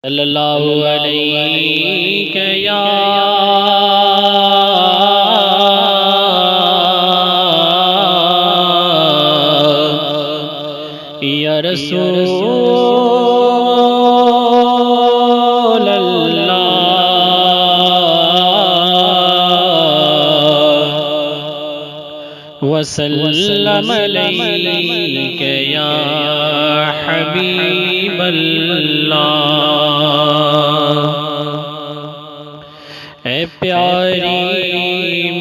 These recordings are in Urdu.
صلی اللہ علیہ یا رسول اللہ وسلم علیک یا حبیب اللہ۔ اے پیاری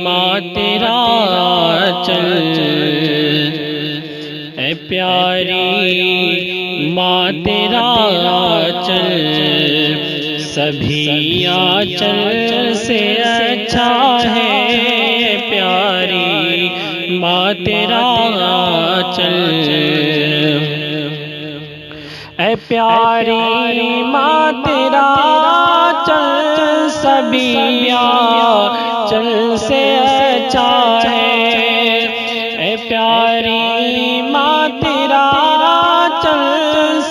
ماں تیرا چل، اے پیاری ماں تیرا چل، سبھی آنچل سے اچھا ہے پیاری ماں تیرا چل۔ اے پیاری ماں تیرا چل، سبھی آنچل سے اچھا ہے۔ اے پیاری ماں تیرا چل،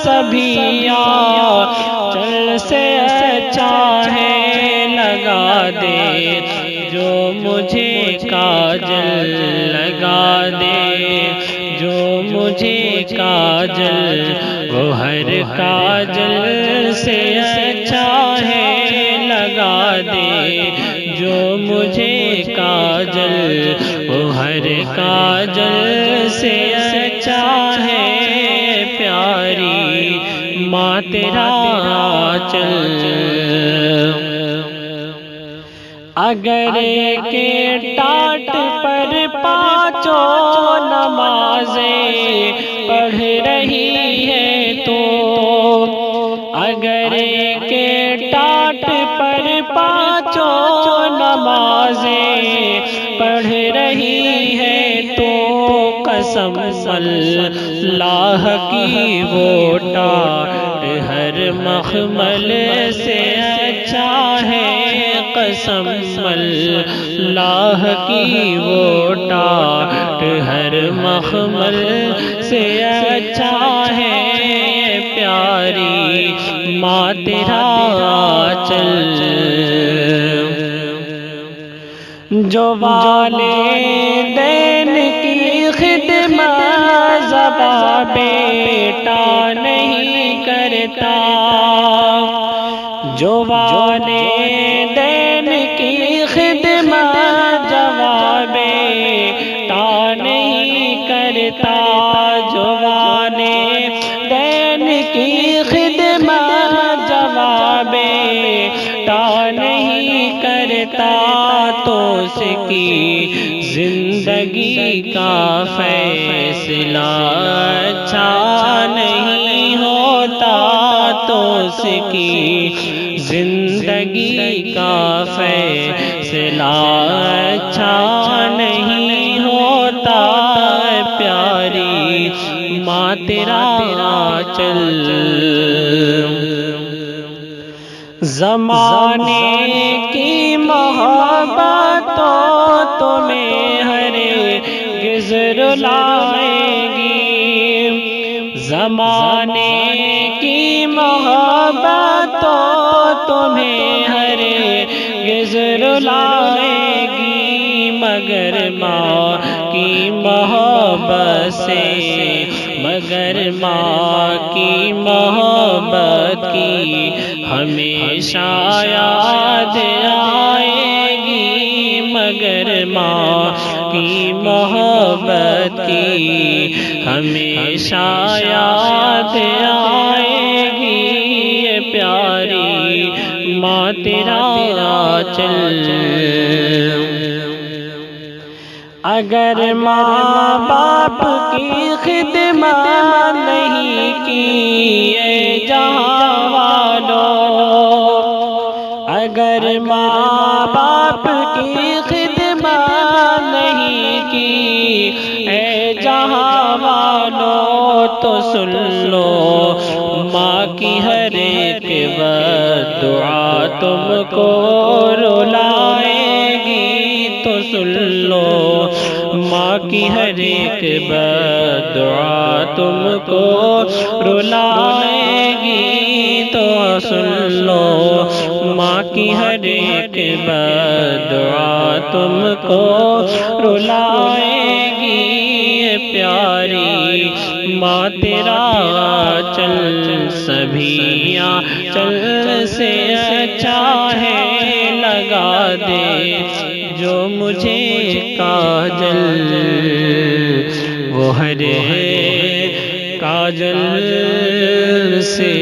سبھی آنچل سے اچھا ہے۔ لگا دے جو مجھے کاجل، لگا دے جو مجھے کاجل، وہ ہر کاجل سے اچھا ہے۔ لگا دے جو مجھے کاجل، وہ ہر کاجل سے اچھا ہے پیاری ماں تیرا چل۔ اگر کے ٹاٹ پر پانچوں نمازیں پڑھ رہی ہے تو، اگر کے ٹاٹ پر پانچوں نمازیں پڑھ رہی ہے تو، قسم اللہ کی وہ ٹاٹ ہر مخمل سے اچھا ہے۔ قسم اللہ کی وہ ٹاٹ ہر مخمل سے اچھا ہے پیاری ماں تیرا چل۔ جو والدین کی خدمت زباں بیٹا نہیں کرتا، جو والدین کی خدمت جواب بیٹا نہیں کرتا، جو والدین کی خدمت جواب بیٹا نہیں کرتا، تو اس کی زندگی کا فیصلہ اچھا نہیں ہوتا، تو اس کی زندگی کا فیصلہ اچھا نہیں ہوتا پیاری ماں تیرا چل۔ زمانے کی محبتوں تمہیں ہرگز رلائے گی، زمانے کی محبتوں تمہیں ہرگز رلائے گی، مگر ماں کی محبت سے، مگر ماں کی محبت کی ہمیشہ یاد آئے گی، مگر ماں کی محبت کی ہمیشہ یاد آئے گی پیاری ماں تیرا چل۔ اگر ماں باپ کی خدمت نہیں کی اے جہاں والوں، اگر ماں باپ کی خدمت نہیں کی اے جہاں والوں، تو سن لو ماں کی ہر ایک دعا تم کو رلائے گی، تو سن لو ماں کی ہر ایک دعا تم کو رلائے گی، تو سن لو، ماں کی ہر ایک بدعا تم کو رلائے گی پیاری ماں، تیرا چل سبھی چل سے اچھا ہے، لگا دے جو مجھے کاجل، وہ ہر کاجل سے